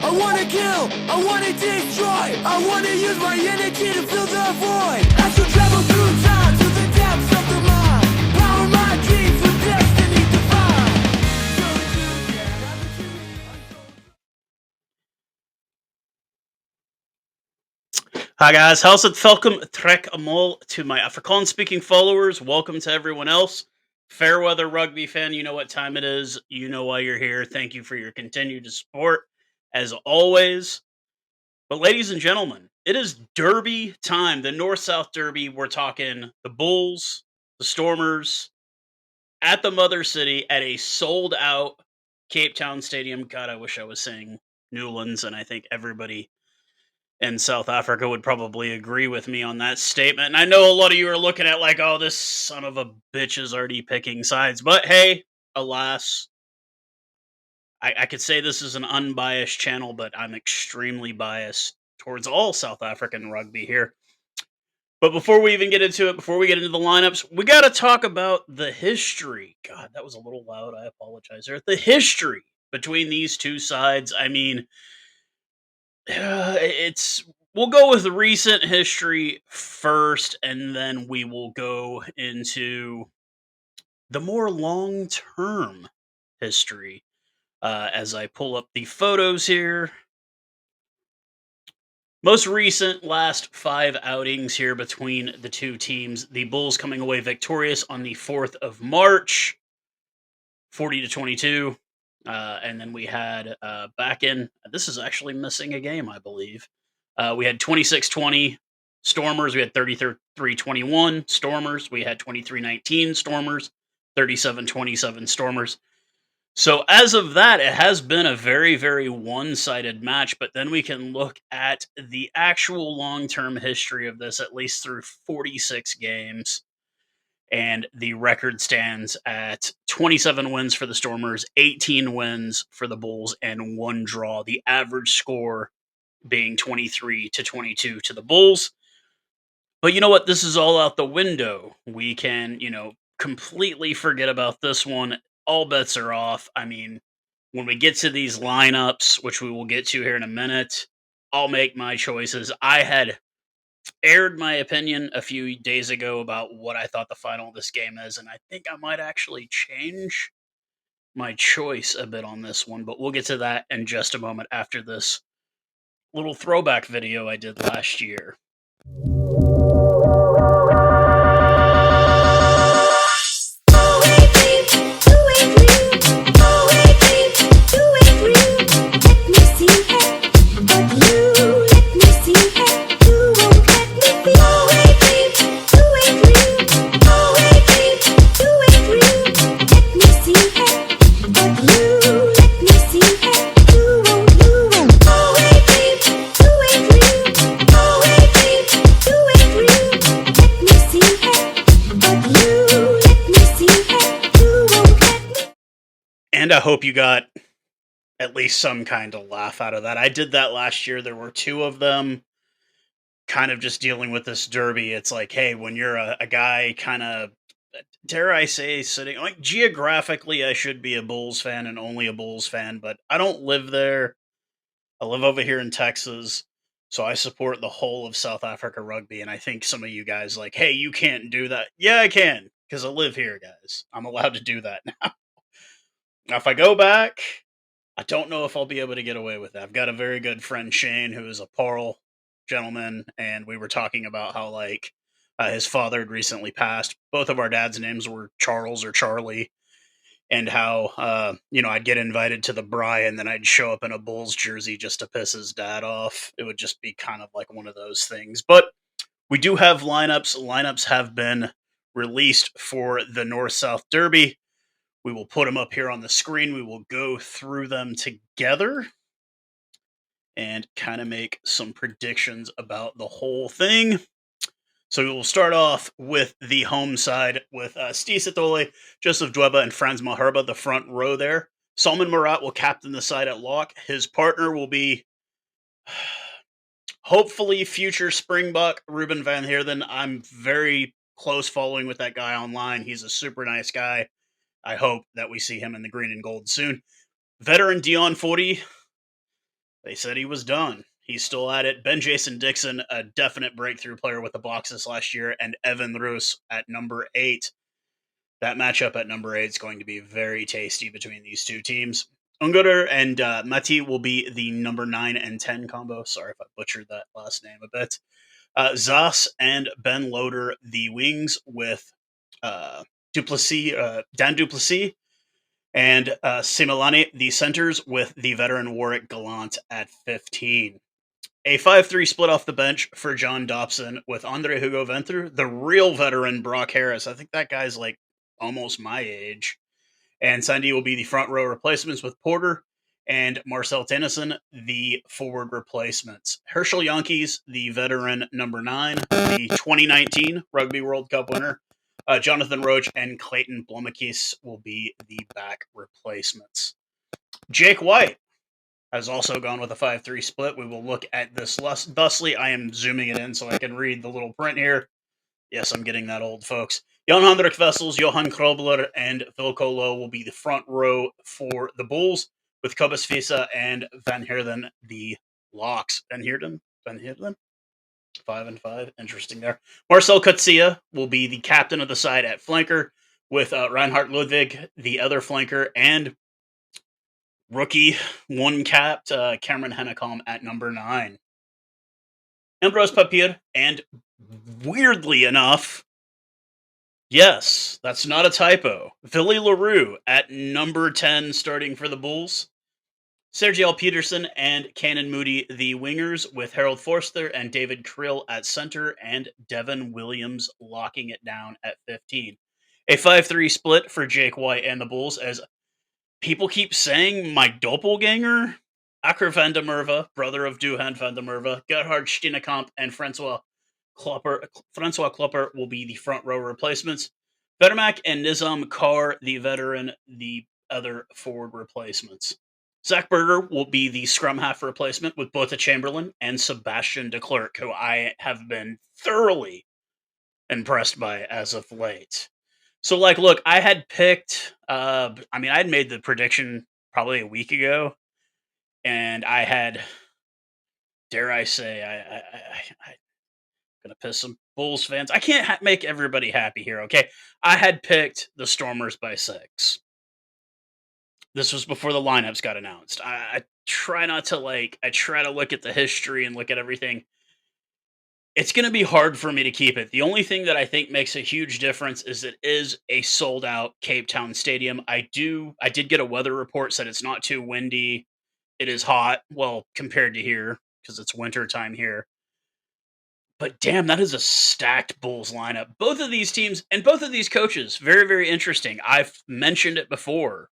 I wanna kill, I wanna destroy, I wanna use my energy to fill the void. I shall travel through time to the depths of the mind. Power my dreams with destiny divine. Hi guys, Howzit? Welcome trek amol to my Afrikaans-speaking followers. Welcome to everyone else. Fairweather rugby fan, you know what time it is. You know why you're here. Thank you for your continued support, as always. But ladies and gentlemen, it is Derby time. The North-South Derby. We're talking the Bulls, the Stormers, at the Mother City at a sold-out Cape Town Stadium. God, I wish I was saying Newlands, and I think everybody in South Africa would probably agree with me on that statement. And I know a lot of you are looking at like, oh, this son of a bitch is already picking sides. But hey, alas, I could say this is an unbiased channel, but I'm extremely biased towards all South African rugby here. But before we even get into it, before we get into the lineups, we got to talk about the history. God, that was a little loud. I apologize there. The history between these two sides. I mean, it's we'll go with recent history first, and then we will go into the more long-term history. As I pull up the photos here, most recent last 5 outings here between the two teams. The Bulls coming away victorious on the 4th of March, 40-22. And then we had back in, this is actually missing a game, I believe. We had 26-20 Stormers. We had 33-21 Stormers. We had 23-19 Stormers, 37-27 Stormers. So as of that, it has been a very, very one-sided match. But then we can look at the actual long-term history of this, at least through 46 games. And the record stands at 27 wins for the Stormers, 18 wins for the Bulls, and 1 draw. The average score being 23-22 to the Bulls. But you know what? This is all out the window. We can, completely forget about this one. All bets are off. I mean, when we get to these lineups, which we will get to here in a minute, I'll make my choices. I had aired my opinion a few days ago about what I thought the final of this game is, and I think I might actually change my choice a bit on this one, but we'll get to that in just a moment after this little throwback video I did last year. And I hope you got at least some kind of laugh out of that. I did that last year. There were 2 of them, kind of just dealing with this derby. It's like, hey, when you're a guy kind of, dare I say, sitting, like, geographically, I should be a Bulls fan and only a Bulls fan, but I don't live there. I live over here in Texas, so I support the whole of South Africa rugby. And I think some of you guys like, hey, you can't do that. Yeah, I can, because I live here, guys. I'm allowed to do that now. Now, if I go back, I don't know if I'll be able to get away with that. I've got a very good friend, Shane, who is a Pearl gentleman, and we were talking about how, like, his father had recently passed. Both of our dad's names were Charles or Charlie, and how, I'd get invited to the braai, and then I'd show up in a Bulls jersey just to piss his dad off. It would just be kind of like one of those things. But we do have lineups. Lineups have been released for the North-South Derby. We will put them up here on the screen. We will go through them together and kind of make some predictions about the whole thing. So we will start off with the home side with Steve Sitole, Joseph Dweba, and Franz Maherba, the front row there. Salman Marat will captain the side at lock. His partner will be hopefully future Springbok Ruben van Heerden. I'm very close following with that guy online. He's a super nice guy. I hope that we see him in the green and gold soon. Veteran Dion Forty They said he was done. He's still at it. Ben Jason Dixon, a definite breakthrough player with the boxes last year, and Evan Roos at number 8. That matchup at number 8 is going to be very tasty between these two teams. Ungudur and Mati will be the number 9 and 10 combo. Sorry if I butchered that last name a bit. Zas and Ben Loader, the wings, with Dan Duplessis, and Similani, the centers, with the veteran Warwick Gallant at 15. A 5-3 split off the bench for John Dobson with Andre Hugo Venter, the real veteran Brock Harris. I think that guy's like almost my age. And Sandy will be the front row replacements with Porter and Marcel Tennyson, the forward replacements. Herschel Yankees, the veteran number 9, the 2019 Rugby World Cup winner. Jonathan Roach and Clayton Blomakis will be the back replacements. Jake White has also gone with a 5-3 split. We will look at this thusly. I am zooming it in so I can read the little print here. Yes, I'm getting that old, folks. Jan Hendrik Vessels, Johan Krobler, and Phil Colo will be the front row for the Bulls, with Cobus Fisa and Van Heerden the locks. Van Heerden? 5-5. Interesting there. Marcel Kutsia will be the captain of the side at flanker, with Reinhard Ludwig, the other flanker, and rookie one-capped Cameron Hennecom at number 9. Ambrose Papier, and weirdly enough, yes, that's not a typo, Philly LaRue at number 10 starting for the Bulls. Sergio Peterson and Cannon Moody, the wingers, with Harold Forster and David Krill at center, and Devin Williams locking it down at 15. A 5-3 split for Jake White and the Bulls, as people keep saying my doppelganger, Akker van der Merwe, brother of Duhan van der Merwe, Gerhard Steenekamp, and Francois Klopper will be the front row replacements. Vermaak and Nizam Carr, the veteran, the other forward replacements. Zach Berger will be the scrum half replacement, with Bota Chamberlain and Sebastian de Klerk, who I have been thoroughly impressed by as of late. So, like, look, I had picked, I mean, I had made the prediction probably a week ago, and I had, dare I say, I'm gonna piss some Bulls fans. I can't make everybody happy here, okay? I had picked the Stormers by 6. This was before the lineups got announced. I try not to I try to look at the history and look at everything. It's going to be hard for me to keep it. The only thing that I think makes a huge difference is it is a sold out Cape Town stadium. I did get a weather report, said it's not too windy. It is hot, well, compared to here, because it's winter time here. But damn, that is a stacked Bulls lineup. Both of these teams and both of these coaches, very, very interesting. I've mentioned it before.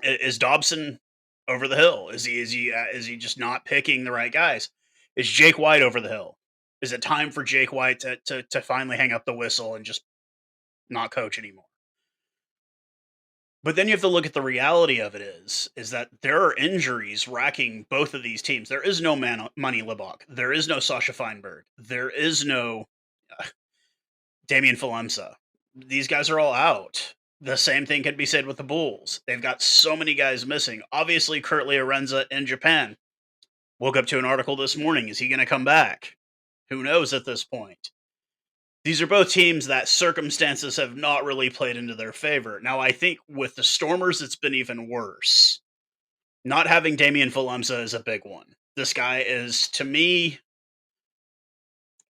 Is Dobson over the hill? Is he just not picking the right guys? Is Jake White over the hill? Is it time for Jake White to finally hang up the whistle and just not coach anymore? But then you have to look at the reality of it is that there are injuries racking both of these teams. There is no Money Libok. There is no Sasha Feinberg. There is no Damian Falemsa. These guys are all out. The same thing could be said with the Bulls. They've got so many guys missing. Obviously, Kurt Arenza in Japan. Woke up to an article this morning. Is he going to come back? Who knows at this point? These are both teams that circumstances have not really played into their favor. Now, I think with the Stormers, it's been even worse. Not having Damian Falemsa is a big one. This guy is, to me,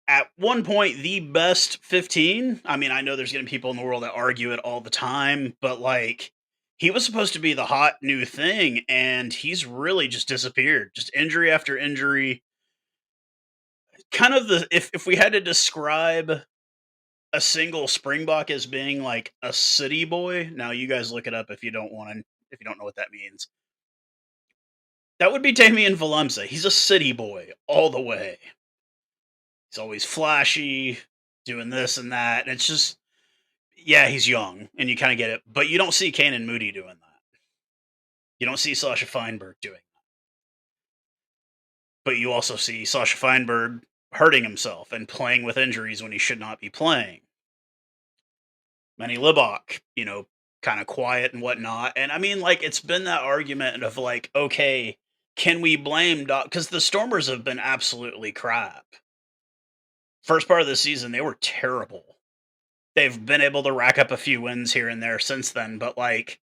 at one point, the best 15. I mean, I know there's going to be people in the world that argue it all the time, but he was supposed to be the hot new thing, and he's really just disappeared. Just injury after injury. Kind of if we had to describe a single Springbok as being like a city boy, now you guys look it up if you don't know what that means. That would be Damian Falemsa. He's a city boy all the way. He's always flashy, doing this and that. And it's just, yeah, he's young, and you kind of get it. But you don't see Cannon Moody doing that. You don't see Sasha Feinberg doing that. But you also see Sasha Feinberg hurting himself and playing with injuries when he should not be playing. Manny Libok, kind of quiet and whatnot. And I mean, it's been that argument of okay, can we blame because the Stormers have been absolutely crap. First part of the season, they were terrible. They've been able to rack up a few wins here and there since then, but, like,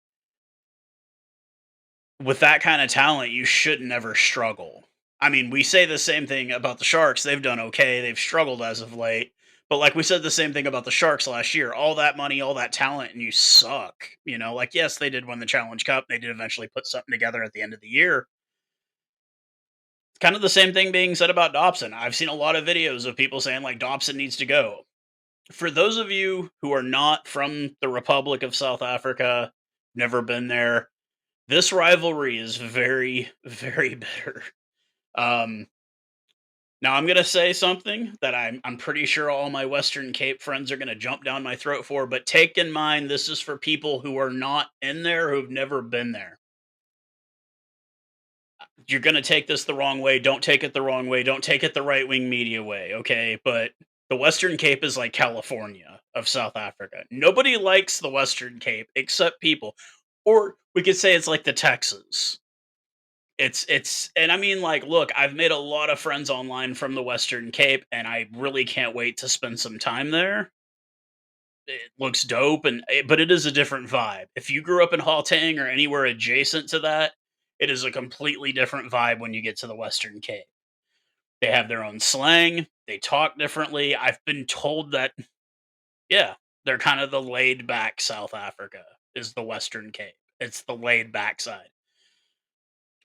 with that kinda talent, you should never struggle. I mean, we say the same thing about the Sharks, they've done okay, they've struggled as of late, but, like, we said the same thing about the Sharks last year, all that money, all that talent, and you suck, you know? Like, yes, they did win the Challenge Cup, they did eventually put something together at the end of the year. It's kind of the same thing being said about Dobson. I've seen a lot of videos of people saying, like, Dobson needs to go. For those of you who are not from the Republic of South Africa, never been there, this rivalry is very, very bitter. Um, Now I'm gonna say something that I'm pretty sure all my Western Cape friends are gonna jump down my throat for, but take in mind this is for people who are not in there, who've never been there. You're gonna take this the wrong way. Don't take it the wrong way. Don't take it the right wing media way, okay? But the Western Cape is like California of South Africa. Nobody likes the Western Cape except people. Or we could say it's like the Texas. And I mean, like, look, I've made a lot of friends online from the Western Cape, and I really can't wait to spend some time there. It looks dope, but it is a different vibe. If you grew up in Gauteng or anywhere adjacent to that, it is a completely different vibe when you get to the Western Cape. They have their own slang. They talk differently. I've been told that, yeah, they're kind of the laid back South Africa is the Western Cape. It's the laid back side.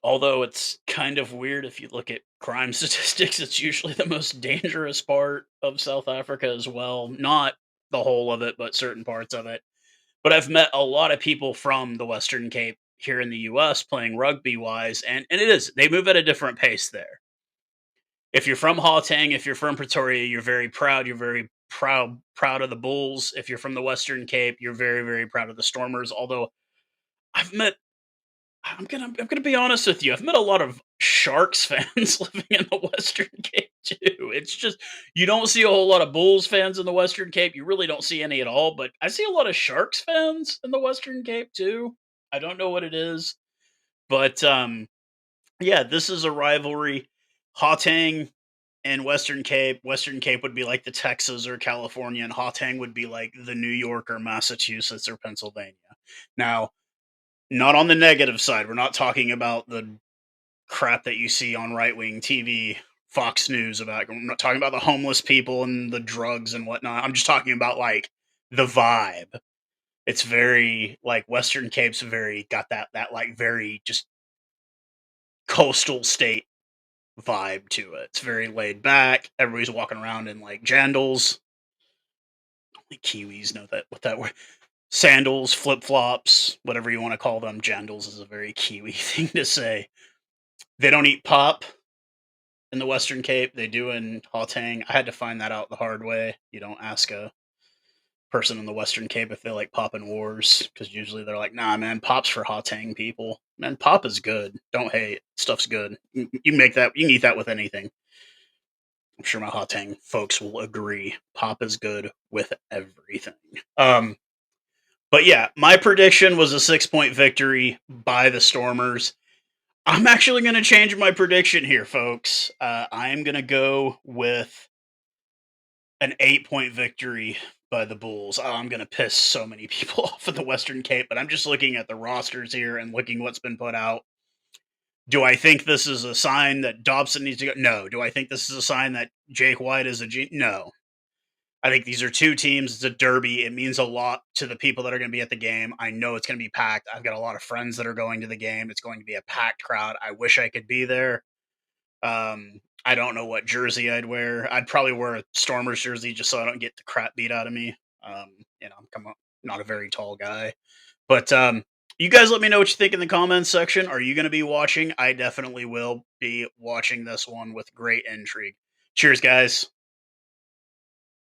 Although it's kind of weird if you look at crime statistics, it's usually the most dangerous part of South Africa as well. Not the whole of it, but certain parts of it. But I've met a lot of people from the Western Cape here in the US playing rugby wise, and it is, they move at a different pace there. If you're from Gauteng, if you're from Pretoria, you're very proud. You're very proud of the Bulls. If you're from the Western Cape, you're very, very proud of the Stormers. Although I've met I'm gonna be honest with you. I've met a lot of Sharks fans living in the Western Cape too. It's just you don't see a whole lot of Bulls fans in the Western Cape. You really don't see any at all. But I see a lot of Sharks fans in the Western Cape too. I don't know what it is, but yeah, this is a rivalry. Gauteng and Western Cape. Western Cape would be like the Texas or California, and Gauteng would be like the New York or Massachusetts or Pennsylvania. Now, not on the negative side. We're not talking about the crap that you see on right wing TV, Fox News about. I'm not talking about the homeless people and the drugs and whatnot. I'm just talking about like the vibe. It's very like Western Cape's very got that like very just coastal state vibe to it. It's very laid back. Everybody's walking around in like jandals. Only Kiwis know that what that word. Sandals, flip flops, whatever you want to call them. Jandals is a very Kiwi thing to say. They don't eat pop in the Western Cape. They do in Gauteng. I had to find that out the hard way. You don't ask a person in the Western Cape if they like pop and wars because usually they're like, "Nah, man, pop's for Gauteng people. Man, pop is good. Don't hate. Stuff's good. You can make that. You can eat that with anything." I'm sure my Gauteng folks will agree. Pop is good with everything. Um, but yeah, my prediction was a 6 point victory by the Stormers. I'm actually going to change my prediction here, folks. I am going to go with an 8 point victory by the Bulls. I'm going to piss so many people off at the Western Cape, but I'm just looking at the rosters here and looking what's been put out. Do I think this is a sign that Dobson needs to go? No. Do I think this is a sign that Jake White is a G? No. I think these are two teams. It's a derby. It means a lot to the people that are going to be at the game. I know it's going to be packed. I've got a lot of friends that are going to the game. It's going to be a packed crowd. I wish I could be there. I don't know what jersey I'd wear. I'd probably wear a Stormers jersey just so I don't get the crap beat out of me. I'm not a very tall guy. But you guys let me know what you think in the comments section. Are you going to be watching? I definitely will be watching this one with great intrigue. Cheers, guys.